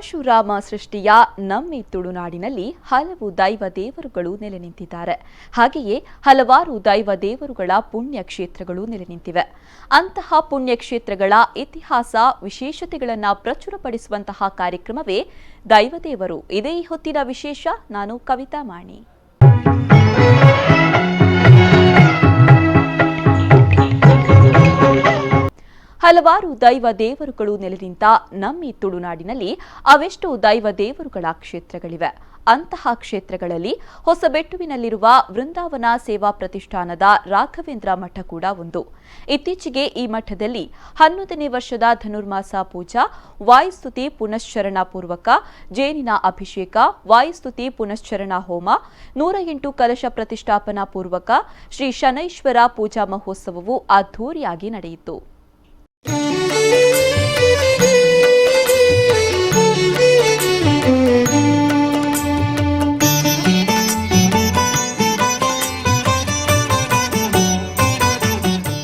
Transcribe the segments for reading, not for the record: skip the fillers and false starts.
ಪರಶುರಾಮ ಸೃಷ್ಟಿಯ ನಮ್ಮ ಈ ತುಳುನಾಡಿನಲ್ಲಿ ಹಲವು ದೈವ ದೇವರುಗಳು ನೆಲೆ ನಿಂತಿದ್ದಾರೆ. ಹಾಗೆಯೇ ಹಲವಾರು ದೈವ ದೇವರುಗಳ ಪುಣ್ಯ ಕ್ಷೇತ್ರಗಳು ನೆಲೆ ನಿಂತಿವೆ. ಅಂತಹ ಪುಣ್ಯ ಕ್ಷೇತ್ರಗಳ ಇತಿಹಾಸ ವಿಶೇಷತೆಗಳನ್ನು ಪ್ರಚುರಪಡಿಸುವಂತಹ ಕಾರ್ಯಕ್ರಮವೇ ದೈವದೇವರು. ಇದೇ ಈ ಹೊತ್ತಿನ ವಿಶೇಷ. ನಾನು ಕವಿತಾ ಮಾಣಿ. ಹಲವಾರು ದೈವ ದೇವರುಗಳು ನೆಲೆ ನಿಂತ ನಮ್ಮ ಈ ತುಳುನಾಡಿನಲ್ಲಿ ಅವೆಷ್ಟು ದೈವ ದೇವರುಗಳ ಕ್ಷೇತ್ರಗಳಿವೆ. ಅಂತಹ ಕ್ಷೇತ್ರಗಳಲ್ಲಿ ಹೊಸಬೆಟ್ಟುವಿನಲ್ಲಿರುವ ವೃಂದಾವನ ಸೇವಾ ಪ್ರತಿಷ್ಠಾನದ ರಾಘವೇಂದ್ರ ಮಠ ಕೂಡ ಒಂದು. ಇತ್ತೀಚೆಗೆ ಈ ಮಠದಲ್ಲಿ 11ನೇ ವರ್ಷದ ಧನುರ್ಮಾಸ ಪೂಜಾ, ವಾಯುಸ್ತುತಿ ಪುನಶ್ಚರಣ ಪೂರ್ವಕ ಜೇನಿನ ಅಭಿಷೇಕ, ವಾಯುಸ್ತುತಿ ಪುನಶ್ಚರಣ ಹೋಮ, 108 ಕಲಶ ಪ್ರತಿಷ್ಠಾಪನಾ ಪೂರ್ವಕ ಶ್ರೀ ಶನೈಶ್ವರ ಪೂಜಾ ಮಹೋತ್ಸವವು ಅದ್ಧೂರಿಯಾಗಿ ನಡೆಯಿತು.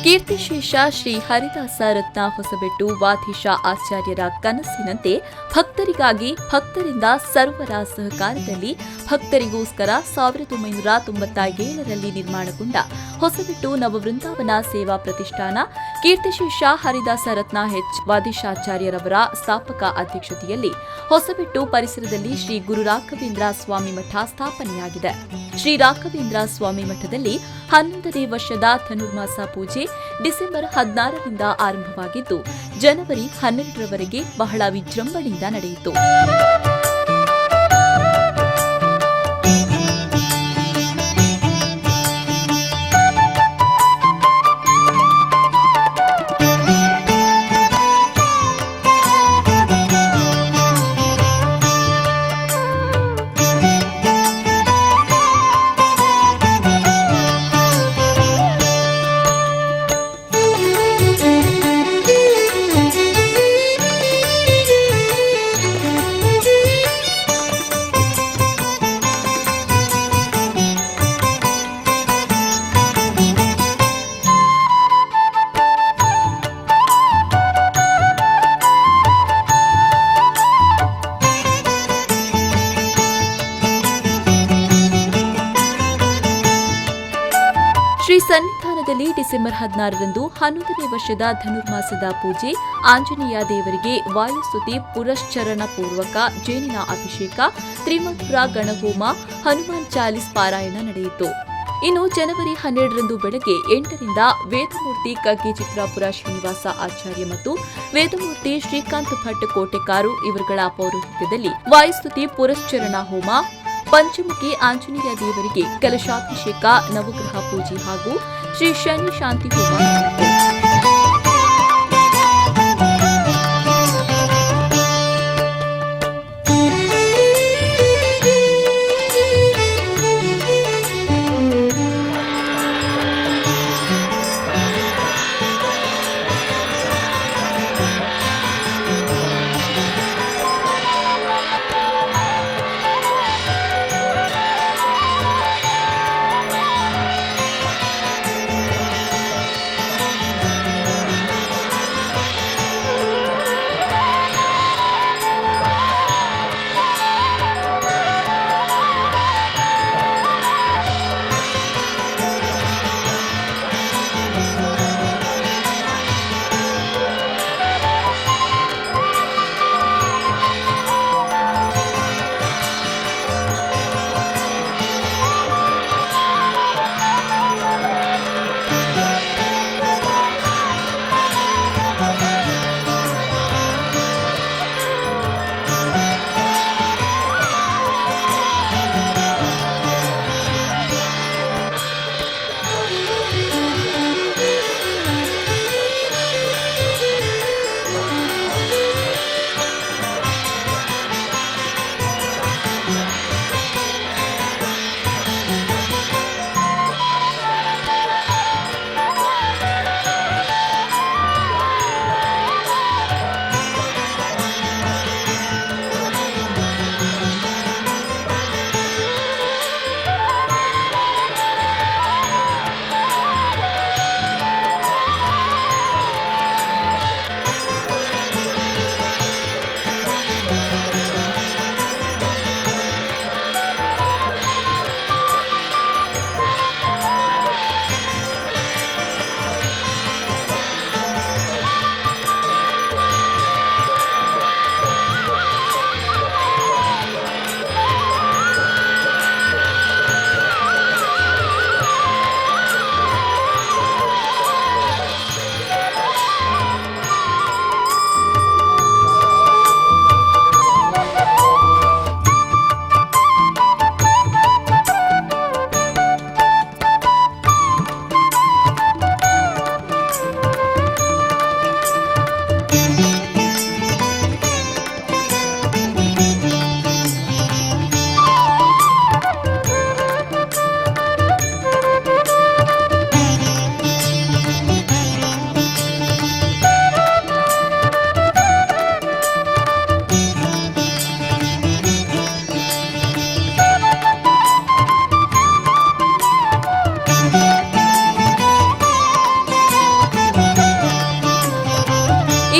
ಕೀರ್ತಿಶೇಷ ಶ್ರೀ ಹರಿದಾಸ ರತ್ನ ಹೊಸಬೆಟ್ಟು ವಾದೀಶ ಆಚಾರ್ಯರ ಕನಸಿನಂತೆ ಭಕ್ತರಿಗಾಗಿ ಭಕ್ತರಿಂದ ಸರ್ವರ ಸಹಕಾರದಲ್ಲಿ ಭಕ್ತರಿಗೋಸ್ಕರ 1997ರಲ್ಲಿ ನಿರ್ಮಾಣಗೊಂಡ ಹೊಸಬೆಟ್ಟು ನವವೃಂದಾವನ ಸೇವಾ ಪ್ರತಿಷ್ಠಾನ ಕೀರ್ತಿಶೇಷ ಹರಿದಾಸ ರತ್ನ ವಾದೀಶಾಚಾರ್ಯರವರ ಸ್ಥಾಪಕ ಅಧ್ಯಕ್ಷತೆಯಲ್ಲಿ ಹೊಸಬೆಟ್ಟು ಪರಿಸರದಲ್ಲಿ ಶ್ರೀ ಗುರು ರಾಘವೇಂದ್ರ ಸ್ವಾಮಿ ಮಠ ಸ್ಥಾಪನೆಯಾಗಿದೆ. ಶ್ರೀ ರಾಘವೇಂದ್ರ ಸ್ವಾಮಿ ಮಠದಲ್ಲಿ 11ನೇ ವರ್ಷದ ಧನುರ್ಮಾಸ ಪೂಜೆ ಡಿಸೆಂಬರ್ 16ರಿಂದ ಆರಂಭವಾಗಿದ್ದು ಜನವರಿ 12ರವರೆಗೆ ಬಹಳ ವಿಜೃಂಭಣೆಯಿಂದ ನಡೆಯಿತು. ಶ್ರೀ ಸನ್ನಿಧಾನದಲ್ಲಿ ಡಿಸೆಂಬರ್ 16ರಂದು 11ನೇ ವರ್ಷದ ಧನುರ್ಮಾಸದ ಪೂಜೆ, ಆಂಜನೇಯ ದೇವರಿಗೆ ವಾಯುಸ್ತುತಿ ಪುರಶ್ಚರಣ ಪೂರ್ವಕ ಜೇನಿನ ಅಭಿಷೇಕ, ತ್ರಿಮಧುರ ಗಣಹೋಮ, ಹನುಮಾನ್ ಚಾಲಿಸ್ ಪಾರಾಯಣ ನಡೆಯಿತು. ಇನ್ನು ಜನವರಿ 12ರಂದು ಬೆಳಗ್ಗೆ 8ರಿಂದ ವೇದಮೂರ್ತಿ ಕಗ್ಗಿ ಚಿತ್ರಾಪುರ ಶ್ರೀನಿವಾಸ ಆಚಾರ್ಯ ಮತ್ತು ವೇದಮೂರ್ತಿ ಶ್ರೀಕಾಂತ್ ಭಟ್ ಕೋಟೆಕಾರು ಇವರುಗಳ ಪೌರೋಹಿತ್ಯದಲ್ಲಿ ವಾಯುಸ್ತುತಿ ಪುರಶ್ಚರಣ ಹೋಮ, ಪಂಚಮುಖಿ ಆಂಜನೇಯ ದೇವರಿಗೆ ಕಲಶಾಭಿಷೇಕ, ನವಗ್ರಹ ಪೂಜೆ ಹಾಗೂ ಶ್ರೀ ಶನಿ ಶಾಂತಿ ಹೋಮ ನಡೆಯಿತು.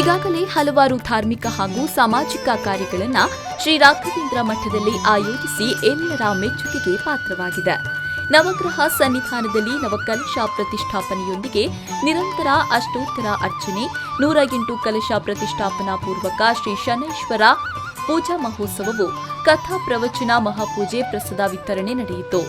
ಈಗಾಗಲೇ ಹಲವಾರು ಧಾರ್ಮಿಕ ಹಾಗೂ ಸಾಮಾಜಿಕ ಕಾರ್ಯಗಳನ್ನು ಶ್ರೀ ರಾಘವೇಂದ್ರ ಮಠದಲ್ಲಿ ಆಯೋಜಿಸಿ ಎಲ್ಲರ ಮೆಚ್ಚುಗೆಗೆ ಪಾತ್ರವಾಗಿದೆ. ನವಗ್ರಹ ಸನ್ನಿಧಾನದಲ್ಲಿ ನವಕಲಶ ಪ್ರತಿಷ್ಠಾಪನೆಯೊಂದಿಗೆ ನಿರಂತರ ಅಷ್ಟೋತ್ತರ ಅರ್ಚನೆ, 108 ಕಲಶ ಪ್ರತಿಷ್ಠಾಪನಾ ಪೂರ್ವಕ ಶ್ರೀ ಶನೈಶ್ವರ ಪೂಜಾ ಮಹೋತ್ಸವವು ಕಥಾ ಪ್ರವಚನ ಮಹಾಪೂಜೆ ಪ್ರಸಾದ ವಿತರಣೆ ನಡೆಯಿತು.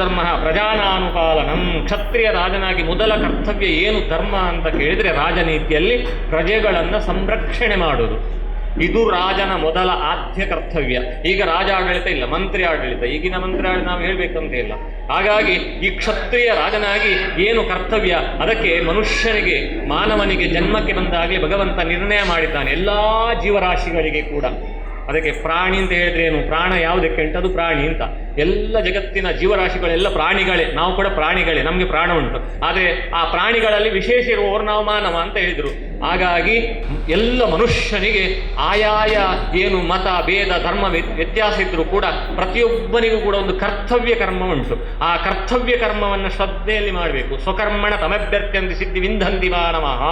ಧರ್ಮ ಪ್ರಜಾನಾನುಪಾಲನಂ. ಕ್ಷತ್ರಿಯ ರಾಜನಾಗಿ ಮೊದಲ ಕರ್ತವ್ಯ ಏನು ಧರ್ಮ ಅಂತ ಕೇಳಿದರೆ ರಾಜನೀತಿಯಲ್ಲಿ ಪ್ರಜೆಗಳನ್ನು ಸಂರಕ್ಷಣೆ ಮಾಡುವುದು. ಇದು ರಾಜನ ಮೊದಲ ಆದ್ಯ ಕರ್ತವ್ಯ. ಈಗ ರಾಜ ಆಡಳಿತ ಇಲ್ಲ, ಮಂತ್ರಿ ಆಡಳಿತ. ಈಗಿನ ಮಂತ್ರಿ ಆಡಳಿತ ನಾವು ಹೇಳಬೇಕಂತ ಇಲ್ಲ. ಹಾಗಾಗಿ ಈ ಕ್ಷತ್ರಿಯ ರಾಜನಾಗಿ ಏನು ಕರ್ತವ್ಯ, ಅದಕ್ಕೆ ಮನುಷ್ಯನಿಗೆ, ಮಾನವನಿಗೆ ಜನ್ಮಕ್ಕೆ ಬಂದಾಗಲೇ ಭಗವಂತ ನಿರ್ಣಯ ಮಾಡಿದ್ದಾನೆ, ಎಲ್ಲ ಜೀವರಾಶಿಗಳಿಗೆ ಕೂಡ. ಅದಕ್ಕೆ ಪ್ರಾಣಿ ಅಂತ ಹೇಳಿದ್ರೆ ಏನು, ಪ್ರಾಣ ಯಾವುದಕ್ಕೆ ಉಂಟು, ಅದು ಪ್ರಾಣಿ ಅಂತ. ಎಲ್ಲ ಜಗತ್ತಿನ ಜೀವರಾಶಿಗಳೆಲ್ಲ ಪ್ರಾಣಿಗಳೇ, ನಾವು ಕೂಡ ಪ್ರಾಣಿಗಳೇ, ನಮಗೆ ಪ್ರಾಣ ಉಂಟು. ಆದರೆ ಆ ಪ್ರಾಣಿಗಳಲ್ಲಿ ವಿಶೇಷ ಇರುವವರು ನಾವು ಮಾನವ ಅಂತ ಹೇಳಿದರು. ಹಾಗಾಗಿ ಎಲ್ಲ ಮನುಷ್ಯನಿಗೆ ಆಯಾಯ ಏನು ಮತ ಭೇದ ಧರ್ಮ ವ್ಯತ್ಯಾಸ ಇದ್ದರೂ ಕೂಡ ಪ್ರತಿಯೊಬ್ಬನಿಗೂ ಕೂಡ ಒಂದು ಕರ್ತವ್ಯ ಕರ್ಮ ಉಂಟು. ಆ ಕರ್ತವ್ಯ ಕರ್ಮವನ್ನು ಶ್ರದ್ಧೆಯಲ್ಲಿ ಮಾಡಬೇಕು. ಸ್ವಕರ್ಮಣ ತಮಭ್ಯರ್ಥ್ಯಂತಿ ಸಿದ್ಧಿ ವಿಂಧಂತಿ ಮಾನವಃ.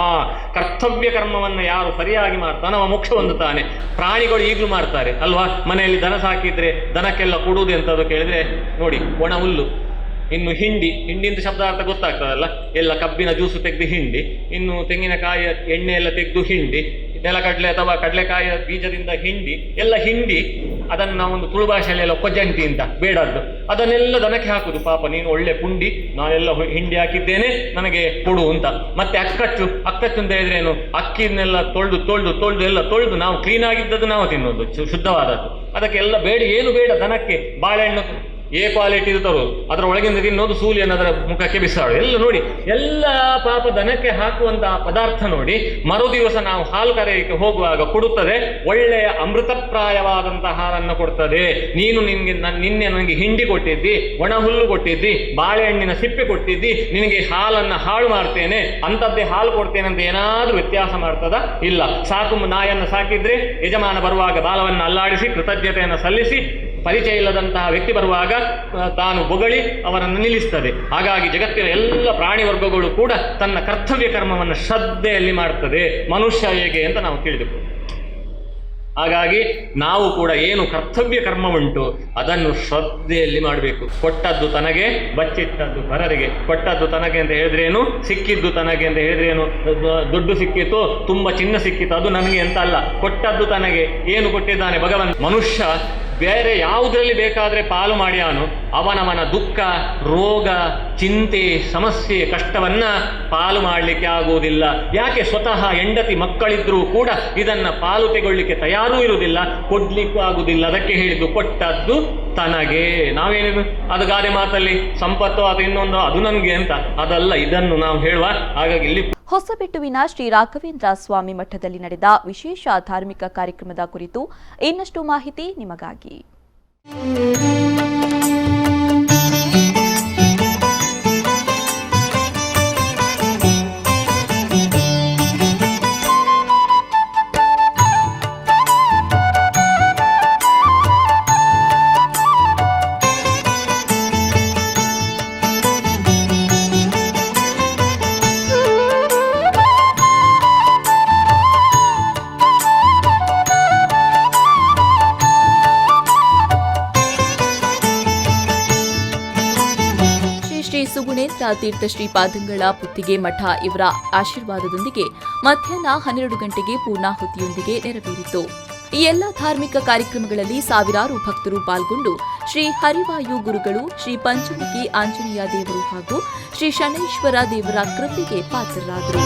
ಕರ್ತವ್ಯ ಕರ್ಮವನ್ನು ಯಾರು ಸರಿಯಾಗಿ ಮಾಡ್ತಾನೆ ಅವ ಮೋಕ್ಷ ಹೊಂದುತ್ತಾನೆ. ಪ್ರಾಣಿಗಳು ಈಗಲೂ ಮಾಡ್ತಾರೆ ಅಲ್ವಾ? ಮನೆಯಲ್ಲಿ ದನ ಸಾಕಿದ್ರೆ ದನಕ್ಕೆಲ್ಲ ಕೊಡುವುದು ಎಂತದ್ದು ಕೇಳಿದ್ರೆ ನೋಡಿ, ಒಣ ಹುಲ್ಲು, ಇನ್ನು ಹಿಂಡಿ ಅಂತ ಶಬ್ದಾರ್ಥ ಗೊತ್ತಾಗ್ತದಲ್ಲ, ಎಲ್ಲ ಕಬ್ಬಿನ ಜ್ಯೂಸು ತೆಗೆದು ಹಿಂಡಿ, ಇನ್ನು ತೆಂಗಿನಕಾಯಿಯ ಎಣ್ಣೆ ಎಲ್ಲ ತೆಗೆದು ಹಿಂಡಿ, ನೆಲಕಡಲೆ ಅಥವಾ ಕಡಲೆಕಾಯಿಯ ಬೀಜದಿಂದ ಹಿಂಡಿ, ಎಲ್ಲ ಹಿಂಡಿ ಅದನ್ನು ನಾವೊಂದು ತುಳು ಭಾಷೆಯಲ್ಲೆಲ್ಲ ಕೊಜ್ಜಂಟಿ ಅಂತ ಬೇಡದ್ದು, ಅದನ್ನೆಲ್ಲ ದನಕ್ಕೆ ಹಾಕುದು. ಪಾಪ ನೀನು ಒಳ್ಳೆ ಪುಂಡಿ, ನಾನೆಲ್ಲ ಹಿಂಡಿ ಹಾಕಿದ್ದೇನೆ, ನನಗೆ ಕೊಡು ಅಂತ. ಮತ್ತೆ ಅಕ್ಕಚ್ಚು ಅಂತ ಹೇಳಿದ್ರೆ ಏನು, ಅಕ್ಕಿನೆಲ್ಲ ತೊಳೆದು ಎಲ್ಲ ತೊಳೆದು ನಾವು ಕ್ಲೀನ್ ಆಗಿದ್ದದ್ದು ನಾವು ತಿನ್ನೋದು, ಶುದ್ಧವಾದದ್ದು. ಅದಕ್ಕೆಲ್ಲ ಬೇಡ, ಏನು ಬೇಡ ದನಕ್ಕೆ. ಬಾಳೆಹಣ್ಣು ಎ ಕ್ವಾಲಿಟಿ ತರೋದು, ಅದರ ಒಳಗಿಂದ ತಿನ್ನೋದು, ಸೂಲಿಯನ್ನು ಅದರ ಮುಖಕ್ಕೆ ಬಿಸಾಡು, ಎಲ್ಲ ನೋಡಿ, ಎಲ್ಲ ಪಾಪ ದನಕ್ಕೆ ಹಾಕುವಂತಹ ಪದಾರ್ಥ ನೋಡಿ. ಮರುದಿವಸ ನಾವು ಹಾಲು ಕರೆಯಕ್ಕೆ ಹೋಗುವಾಗ ಕೊಡುತ್ತದೆ, ಒಳ್ಳೆಯ ಅಮೃತಪ್ರಾಯವಾದಂತಹ ಹಾಲನ್ನು ಕೊಡ್ತದೆ. ನೀನು ನಿನ್ನೆ ನನಗೆ ಹಿಂಡಿ ಕೊಟ್ಟಿದ್ದಿ, ಒಣ ಹುಲ್ಲು ಕೊಟ್ಟಿದ್ದಿ, ಬಾಳೆಹಣ್ಣಿನ ಸಿಪ್ಪೆ ಕೊಟ್ಟಿದ್ದಿ, ನಿನಗೆ ಹಾಲನ್ನು ಹಾಳು ಮಾಡ್ತೇನೆ, ಅಂಥದ್ದೇ ಹಾಲು ಕೊಡ್ತೇನೆ ಅಂತ ಏನಾದರೂ ವ್ಯತ್ಯಾಸ ಮಾಡ್ತದ? ಇಲ್ಲ. ಸಾಕು ನಾಯನ್ನು ಸಾಕಿದ್ರೆ ಯಜಮಾನ ಬರುವಾಗ ಬಾಲವನ್ನು ಅಲ್ಲಾಡಿಸಿ ಕೃತಜ್ಞತೆಯನ್ನು ಸಲ್ಲಿಸಿ, ಪರಿಚಯ ಇಲ್ಲದಂತಹ ವ್ಯಕ್ತಿ ಬರುವಾಗ ತಾನು ಬೊಗಳಿ ಅವರನ್ನು ನಿಲ್ಲಿಸ್ತದೆ. ಹಾಗಾಗಿ ಜಗತ್ತಿನ ಎಲ್ಲ ಪ್ರಾಣಿ ವರ್ಗಗಳು ಕೂಡ ತನ್ನ ಕರ್ತವ್ಯ ಕರ್ಮವನ್ನು ಶ್ರದ್ಧೆಯಲ್ಲಿ ಮಾಡ್ತದೆ. ಮನುಷ್ಯ ಹೇಗೆ ಅಂತ ನಾವು ತಿಳಿದುಕೊಳ್ಳಿ. ಹಾಗಾಗಿ ನಾವು ಕೂಡ ಏನು ಕರ್ತವ್ಯ ಕರ್ಮ ಉಂಟು ಅದನ್ನು ಶ್ರದ್ಧೆಯಲ್ಲಿ ಮಾಡಬೇಕು. ಕೊಟ್ಟದ್ದು ತನಗೆ, ಬಚ್ಚಿಟ್ಟದ್ದು ಪರರಿಗೆ. ಕೊಟ್ಟದ್ದು ತನಗೆ ಅಂತ ಹೇಳಿದ್ರೇನು, ಸಿಕ್ಕಿದ್ದು ತನಗೆ ಅಂತ ಹೇಳಿದ್ರೇನು, ದುಡ್ಡು ಸಿಕ್ಕಿತು, ತುಂಬ ಚಿನ್ನ ಸಿಕ್ಕಿತು, ಅದು ನನಗೆ ಅಂತ ಅಲ್ಲ. ಕೊಟ್ಟದ್ದು ತನಗೆ. ಏನು ಕೊಟ್ಟಿದ್ದಾನೆ ಭಗವಂತ? ಮನುಷ್ಯ ಬೇರೆ ಯಾವುದರಲ್ಲಿ ಬೇಕಾದರೆ ಪಾಲು ಮಾಡ್ಯಾನು, ಅವನವನ ದುಃಖ, ರೋಗ, ಚಿಂತೆ, ಸಮಸ್ಯೆ, ಕಷ್ಟವನ್ನ ಪಾಲು ಮಾಡಲಿಕ್ಕೆ ಆಗುವುದಿಲ್ಲ. ಯಾಕೆ? ಸ್ವತಃ ಹೆಂಡತಿ ಮಕ್ಕಳಿದ್ರೂ ಕೂಡ ಇದನ್ನ ಪಾಲು ತೆಗೊಳ್ಳಿಕ್ಕೆ ತಯಾರೂ ಇರುವುದಿಲ್ಲ, ಕೊಡ್ಲಿಕ್ಕೂ ಆಗುವುದಿಲ್ಲ. ಅದಕ್ಕೆ ಹೇಳಿದ್ದು ಕೊಟ್ಟದ್ದು ತನಗೆ. ನಾವೇನಿದು ಅದು ಗಾದೆ ಮಾತಲ್ಲಿ ಸಂಪತ್ತು ಅದು ಇನ್ನೊಂದು ಅದು ನನಗೆ ಅಂತ, ಅದಲ್ಲ, ಇದನ್ನು ನಾವು ಹೇಳುವ. ಹಾಗಾಗಿ ಇಲ್ಲಿ ಹೊಸಬೆಟ್ಟುವಿನ ಶ್ರೀ ರಾಘವೇಂದ್ರ ಸ್ವಾಮಿ ಮಠದಲ್ಲಿ ನಡೆದ ವಿಶೇಷ ಧಾರ್ಮಿಕ ಕಾರ್ಯಕ್ರಮದ ಕುರಿತು ಇನ್ನಷ್ಟು ಮಾಹಿತಿ ನಿಮಗಾಗಿ. ಸುಗುಣೇಂದ್ರ ತೀರ್ಥ ಶ್ರೀಪಾದಂಗಳ ಪುತ್ತಿಗೆ ಮಠ ಇವರ ಆಶೀರ್ವಾದದೊಂದಿಗೆ ಮಧ್ಯಾಹ್ನ 12 ಗಂಟೆಗೆ ಪೂರ್ಣಾಹುತಿಯೊಂದಿಗೆ ನೆರವೇರಿತು. ಈ ಎಲ್ಲ ಧಾರ್ಮಿಕ ಕಾರ್ಯಕ್ರಮಗಳಲ್ಲಿ ಸಾವಿರಾರು ಭಕ್ತರು ಪಾಲ್ಗೊಂಡು ಶ್ರೀ ಹರಿವಾಯು ಗುರುಗಳು, ಶ್ರೀ ಪಂಚಮುಖಿ ಆಂಜನೇಯ ದೇವರು ಹಾಗೂ ಶ್ರೀ ಶನೈಶ್ವರ ದೇವರ ಕೃಪೆಗೆ ಪಾತ್ರರಾದರು.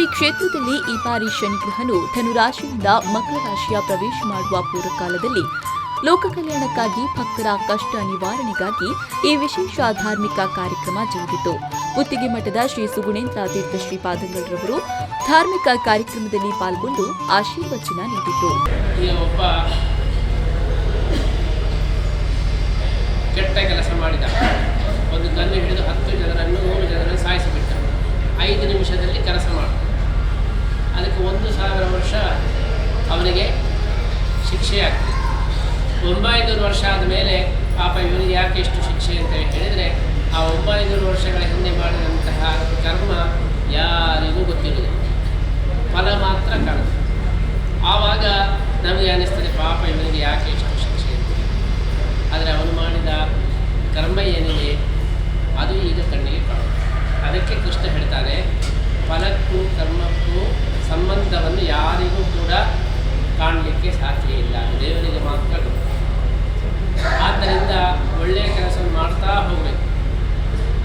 ಶ್ರೀ ಕ್ಷೇತ್ರದಲ್ಲಿ ಈ ಬಾರಿ ಶನಿಗ್ರಹನು ಧನುರಾಶಿಯಿಂದ ಮಕರ ರಾಶಿಯ ಪ್ರವೇಶ ಮಾಡುವ ಪೂರ್ವಕಾಲದಲ್ಲಿ ಲೋಕ ಕಲ್ಯಾಣಕ್ಕಾಗಿ ಭಕ್ತರ ಕಷ್ಟ ನಿವಾರಣೆಗಾಗಿ ಈ ವಿಶೇಷ ಧಾರ್ಮಿಕ ಕಾರ್ಯಕ್ರಮ ಜರುಗಿತು. ಗುತ್ತಿಗೆ ಮಠದ ಶ್ರೀ ಸುಗುಣೇಂದ್ರ ತೀರ್ಥ ಶ್ರೀಪಾದಂಗಳರವರು ಧಾರ್ಮಿಕ ಕಾರ್ಯಕ್ರಮದಲ್ಲಿ ಪಾಲ್ಗೊಂಡು ಆಶೀರ್ವಚನ ನೀಡಿದರು. ಕೆಟ್ಟ ಕೆಲಸ ಮಾಡಿದ, ಒಂದು ಗನ್ನು ಹಿಡಿದು 10 ಜನರನ್ನು 100 ಜನರನ್ನು ಸಾಯಿಸಿಬಿಟ್ಟ. 5 ನಿಮಿಷದಲ್ಲಿ ಕೆಲಸ ಮಾಡ, ಅದಕ್ಕೆ 1000 ವರ್ಷ ಅವನಿಗೆ ಶಿಕ್ಷೆಯಾಗ್ತದೆ. 900 ವರ್ಷ ಆದ ಮೇಲೆ ಪಾಪ ಇವನಿಗೆ ಯಾಕೆ ಇಷ್ಟು ಶಿಕ್ಷೆ ಅಂತ ಹೇಳಿದರೆ, ಆ 900 ವರ್ಷಗಳ ಹಿಂದೆ ಮಾಡಿದಂತಹ ಕರ್ಮ ಯಾರಿಗೂ ಗೊತ್ತಿರುವುದಿಲ್ಲ, ಫಲ ಮಾತ್ರ ಕಾಣುತ್ತೆ. ಆವಾಗ ನಮಗೆ ಅನ್ನಿಸ್ತದೆ ಪಾಪ ಇವನಿಗೆ ಯಾಕೆ ಇಷ್ಟು ಶಿಕ್ಷೆ ಅಂತ. ಆದರೆ ಅವನು ಮಾಡಿದ ಕರ್ಮ ಏನಿದೆ ಅದು ಈಗ ಕಣ್ಣಿಗೆ ಕಾಣುತ್ತೆ. ಅದಕ್ಕೆ ಕೃಷ್ಣ ಹೇಳ್ತಾನೆ, ಫಲಕ್ಕೂ ಕರ್ಮಕ್ಕೂ ಸಂಬಂಧವನ್ನು ಯಾರಿಗೂ ಕೂಡ ಕಾಣಲಿಕ್ಕೆ ಸಾಧ್ಯ ಇಲ್ಲ, ದೇವರಿಗೆ ಮಾತ್ರ ಗೊತ್ತು. ಆದ್ದರಿಂದ ಒಳ್ಳೆಯ ಕೆಲಸವನ್ನು ಮಾಡ್ತಾ ಹೋಗಬೇಕು.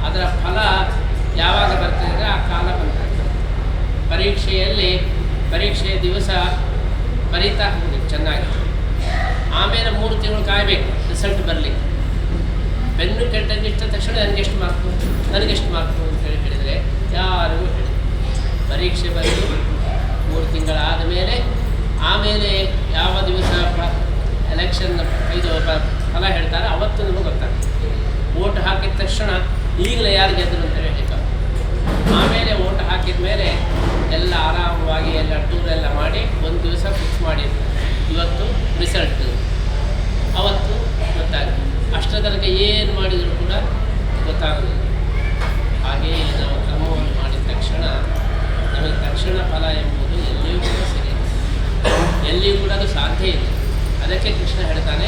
ಅದರ ಫಲ ಯಾವಾಗ ಬರ್ತದೆ ಅಂದರೆ ಆ ಕಾಲ ಬಂದಾಗ್ತದೆ. ಪರೀಕ್ಷೆಯ ದಿವಸ ಬರೀತಾ ಹೋಗಬೇಕು ಚೆನ್ನಾಗಿ, ಆಮೇಲೆ 3 ತಿಂಗಳು ಕಾಯಬೇಕು ರಿಸಲ್ಟ್ ಬರಲಿಕ್ಕೆ. ಬೆನ್ನು ಕೆಟ್ಟದಿಷ್ಟ ತಕ್ಷಣ ನನಗೆಷ್ಟು ಮಾರ್ಕು ಅಂತ ಹೇಳಿದರೆ ಯಾರಿಗೂ ಹೇಳಿ, ಪರೀಕ್ಷೆ ಬರೆದು 3 ತಿಂಗಳಾದ ಮೇಲೆ ಆಮೇಲೆ ಯಾವ ದಿವಸ ಎಲೆಕ್ಷನ್ ಫಲ ಹೇಳ್ತಾರೆ ಅವತ್ತು ನಿಮಗೆ ಗೊತ್ತಾಗ್ತದೆ. ವೋಟ್ ಹಾಕಿದ ತಕ್ಷಣ ಈಗಲೇ ಯಾರು ಗೆದ್ದರು ಅಂತ ಹೇಳಿಕ, ಆಮೇಲೆ ವೋಟ್ ಹಾಕಿದ ಮೇಲೆ ಎಲ್ಲ ಆರಾಮವಾಗಿ ಎಲ್ಲ ಟೂರೆಲ್ಲ ಮಾಡಿ ಒಂದು ದಿವಸ ಫಿಕ್ಸ್ ಮಾಡಿರ್ತಾರೆ, ಇವತ್ತು ರಿಸಲ್ಟ್ ಅವತ್ತು ಗೊತ್ತಾಗ್ತದೆ. ಅಷ್ಟರ ತನಕ ಏನು ಮಾಡಿದರೂ ಕೂಡ ಗೊತ್ತಾಗೋದಿಲ್ಲ. ಹಾಗೆಯೇ ನಾವು ಕರ್ಮವನ್ನು ಮಾಡಿದ ತಕ್ಷಣ ನಮಗೆ ತಕ್ಷಣ ಫಲ ಎಂಬುದು ಎಲ್ಲಿಯೂ ಕೂಡ ಸಿಗುತ್ತೆ, ಎಲ್ಲಿಯೂ ಕೂಡ ಅದು ಸಾಧ್ಯ ಇಲ್ಲ. ಅದಕ್ಕೆ ಕೃಷ್ಣ ಹೇಳ್ತಾನೆ,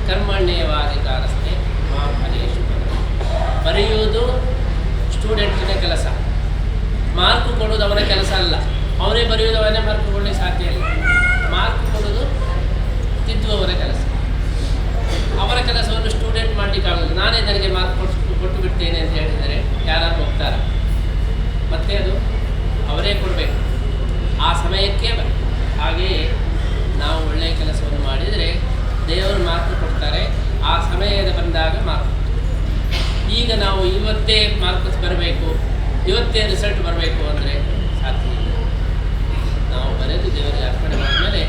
ಕರ್ಮಣ್ಯೇವಾಧಿಕಾರಸ್ಥೆ ಮಾ ಫಲೇಷು. ಬರೆಯುವುದು ಸ್ಟೂಡೆಂಟಿನ ಕೆಲಸ, ಮಾರ್ಕ್ ಕೊಡೋದು ಅವನ ಕೆಲಸ ಅಲ್ಲ. ಅವನೇ ಬರೆಯುವುದು ಅವನೇ ಮಾರ್ಕ್ ಕೊಡಲಿಕ್ಕೆ ಸಾಧ್ಯ ಇಲ್ಲ. ಮಾರ್ಕ್ ಕೊಡೋದು ತಿದ್ದುವವರ ಕೆಲಸ. ಅವರ ಕೆಲಸವನ್ನು ಸ್ಟೂಡೆಂಟ್ ಮಾಡಲಿಕ್ಕಾಗೋದು. ನಾನೇ ನನಗೆ ಮಾರ್ಕ್ ಕೊಟ್ಟು ಬಿಡ್ತೇನೆ ಅಂತ ಹೇಳಿದರೆ ಯಾರಾದ್ರು ಹೋಗ್ತಾರೆ, ಮತ್ತೆ ಅದು ಅವರೇ ಕೊಡಬೇಕು, ಆ ಸಮಯಕ್ಕೆ. ಹಾಗೆಯೇ ನಾವು ಒಳ್ಳೆಯ ಕೆಲಸವನ್ನು ಮಾಡಿದರೆ ದೇವರು ಮಾರ್ಕ್ ಕೊಡ್ತಾರೆ, ಆ ಸಮಯದ ಬಂದಾಗ ಮಾರ್ಕ್. ಈಗ ನಾವು ಇವತ್ತೇ ಮಾರ್ಕ್ಸ್ ಬರಬೇಕು, ಇವತ್ತೇ ರಿಸಲ್ಟ್ ಬರಬೇಕು ಅಂದರೆ ಸಾಧ್ಯ ಇಲ್ಲ. ನಾವು ಬರೆದು ದೇವರಿಗೆ ಅರ್ಪಣೆ ಮಾಡಿದ್ಮೇಲೆ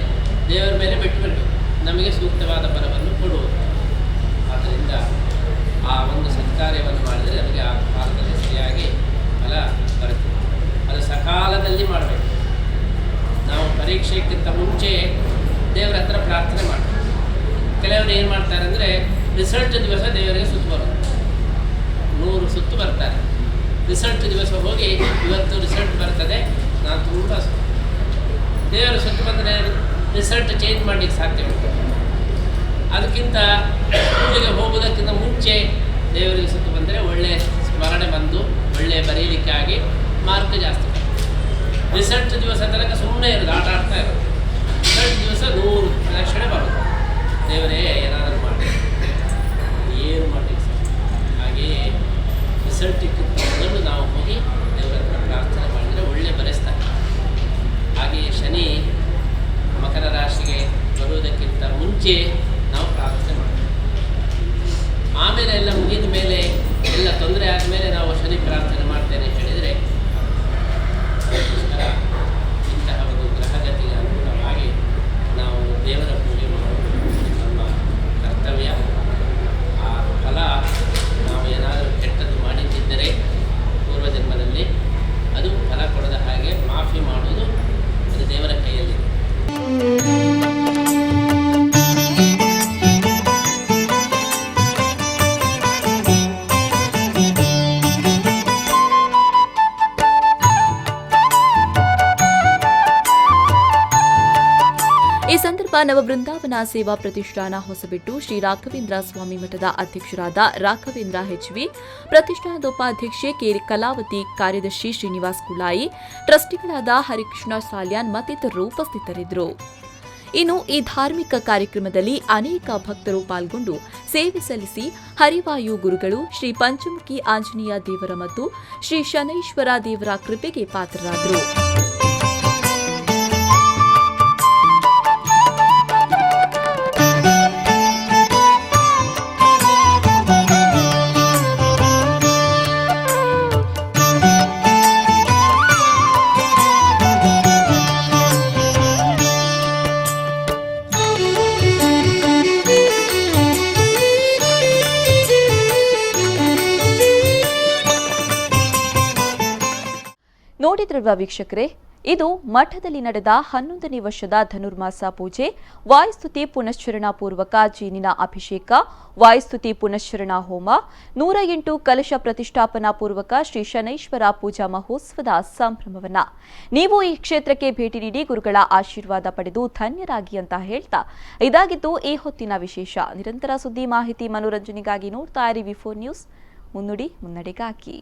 ದೇವರ ಮೇಲೆ ಬಿಟ್ಟು ಬರಬೇಕು, ನಮಗೆ ಸೂಕ್ತವಾದ ಫಲವನ್ನು ಕೊಡುವುದು. ಆದ್ದರಿಂದ ಆ ಒಂದು ಸತ್ಕಾರ್ಯವನ್ನು ಮಾಡಿದರೆ ನಮಗೆ ಆ ಕಾಲದಲ್ಲಿ ಸರಿಯಾಗಿ ಫಲ ಬರುತ್ತೆ. ಅದು ಸಕಾಲದಲ್ಲಿ ಮಾಡಬೇಕು. ನಾವು ಪರೀಕ್ಷೆಗಿಂತ ಮುಂಚೆ ದೇವರ ಹತ್ರ ಪ್ರಾರ್ಥನೆ ಮಾಡಬೇಕು. ಕೆಲವರು ಏನು ಮಾಡ್ತಾರೆ ಅಂದರೆ ರಿಸಲ್ಟ್ ದಿವಸ ದೇವರಿಗೆ ಸುತ್ತು ಬರೋದು, 100 ಸುತ್ತು ಬರ್ತಾರೆ. ರಿಸಲ್ಟ್ ದಿವಸ ಹೋಗಿ ಇವತ್ತು ರಿಸಲ್ಟ್ ಬರ್ತದೆ, ನಾನು ತುಂಬ ದೇವರ ಸುತ್ತು ಬಂದರೆ ರಿಸಲ್ಟ್ ಚೇಂಜ್ ಮಾಡಲಿಕ್ಕೆ ಸಾಧ್ಯ ಉಂಟು. ಅದಕ್ಕಿಂತ ಸ್ಕೂಲಿಗೆ ಹೋಗೋದಕ್ಕಿಂತ ಮುಂಚೆ ದೇವರಿಗೆ ಸುತ್ತು ಬಂದರೆ ಒಳ್ಳೆಯ ಸ್ಮರಣೆ ಬಂದು ಒಳ್ಳೆಯ ಬರೀಲಿಕ್ಕಾಗಿ ಮಾರ್ಕ್ ಜಾಸ್ತಿ ಬರ್ತದೆ. ರಿಸಲ್ಟ್ ದಿವಸ ತನಕ ಸುಮ್ಮನೆ ಇರೋದು, ಆಟ ಆಡ್ತಾ ಇರೋದು. ರಿಸಲ್ಟ್ ದಿವಸ 100 ಪ್ರದಕ್ಷಿಣೆ ಬರೋದು, ದೇವರೇ ಏನಾದರೂ ಮಾಡಿ, ಏನು ಮಾಡಲಿಕ್ಕೆ ಸಾಧ್ಯ. ಹಾಗೆಯೇ ರಿಸಲ್ಟಿಕ್ಕಿಂತ ಮೊದಲು ನಾವು ಹೋಗಿ ದೇವರ ಹತ್ರ ಪ್ರಾರ್ಥನೆ ಮಾಡಿದರೆ ಒಳ್ಳೆ ಬರೆಸ್ತಾರೆ. ಹಾಗೆಯೇ ಶನಿ ಮಕರ ರಾಶಿಗೆ ಬರುವುದಕ್ಕಿಂತ ಮುಂಚೆ ನಾವು ಪ್ರಾರ್ಥನೆ ಮಾಡ್ತೀವಿ. ಆಮೇಲೆ ಎಲ್ಲ ಮುಗಿದ ಮೇಲೆ ಎಲ್ಲ ತೊಂದರೆ ಆದಮೇಲೆ ನಾವು ಶನಿ ಪ್ರಾರ್ಥನೆ ಮಾಡ್ತೇನೆ ಹೇಳಿದರೆ ಇಂತಹ ಒಂದು ಗ್ರಹಗತಿಗೆ ಅನುಗುಣವಾಗಿ ನಾವು ದೇವರ ಪೂಜೆ ಮಾಡೋದು ನಮ್ಮ ಕರ್ತವ್ಯ. ಆ ಫಲ ನಾವು ಏನಾದರೂ ಕೆಟ್ಟದ್ದು ಮಾಡಿದ್ದಿದ್ದರೆ ಪೂರ್ವಜನ್ಮದಲ್ಲಿ ಅದು ಫಲ ಕೊಡದ ಹಾಗೆ ಮಾಫಿ ಮಾಡುವುದು ಅದು ದೇವರ ಕೈಯಲ್ಲಿದೆ. ಈ ಸಂದರ್ಭ ನವಬೃಂದಾವನ ಸೇವಾ ಪ್ರತಿಷ್ಠಾನ ಹೊಸಬಿಟ್ಟು ಶ್ರೀ ರಾಘವೇಂದ್ರ ಸ್ವಾಮಿ ಮಠದ ಅಧ್ಯಕ್ಷರಾದ ರಾಘವೇಂದ್ರ ಹೆಚ್ವಿ, ಪ್ರತಿಷ್ಠಾನದ ಉಪಾಧ್ಯಕ್ಷೆ ಕೆ ಕಲಾವತಿ, ಕಾರ್ಯದರ್ಶಿ ಶ್ರೀನಿವಾಸ್ ಕುಲಾಯಿ, ಟ್ರಸ್ಟಿಗಳಾದ ಹರಿಕೃಷ್ಣ ಸಾಲ್ಯಾನ್ ಮತ್ತಿತರರು ಉಪಸ್ಥಿತರಿದ್ದರು. ಇನ್ನು ಈ ಧಾರ್ಮಿಕ ಕಾರ್ಯಕ್ರಮದಲ್ಲಿ ಅನೇಕ ಭಕ್ತರು ಪಾಲ್ಗೊಂಡು ಸೇವೆ ಸಲ್ಲಿಸಿ ಹರಿವಾಯು ಗುರುಗಳು, ಶ್ರೀ ಪಂಚಮುಖಿ ಆಂಜನೇಯ ದೇವರ ಮತ್ತು ಶ್ರೀ ಶನೈಶ್ವರ ದೇವರ ಕೃಪೆಗೆ ಪಾತ್ರರಾದರು. ನೋಡಿದ್ರಲ್ವಾ ವೀಕ್ಷಕರೇ, ಇದು ಮಠದಲ್ಲಿ ನಡೆದ 11ನೇ ವರ್ಷದ ಧನುರ್ಮಾಸ ಪೂಜೆ, ವಾಯುಸ್ತುತಿ ಪುನಶ್ಚರಣ ಪೂರ್ವಕ ಜೇನಿನ ಅಭಿಷೇಕ, ವಾಯುಸ್ತುತಿ ಪುನಶ್ಚರಣ ಹೋಮ, 108 ಕಲಶ ಪ್ರತಿಷ್ಠಾಪನಾ ಪೂರ್ವಕ ಶ್ರೀ ಶನೈಶ್ವರ ಪೂಜಾ ಮಹೋತ್ಸವದ ಸಂಭ್ರಮವನ್ನ ನೀವು ಈ ಕ್ಷೇತ್ರಕ್ಕೆ ಭೇಟಿ ನೀಡಿ ಗುರುಗಳ ಆಶೀರ್ವಾದ ಪಡೆದು ಧನ್ಯರಾಗಿ ಅಂತ ಹೇಳ್ತಾ ಇದಾಗಿದ್ದು ಈ ಹೊತ್ತಿನ ವಿಶೇಷ. ನಿರಂತರ ಸುದ್ದಿ, ಮಾಹಿತಿ, ಮನೋರಂಜನೆಗಾಗಿ ನೋಡ್ತಾ ಇರಿ V4 ನ್ಯೂಸ್. ಮುನ್ನುಡಿ ಮುನ್ನಡೆಗಾಗಿ.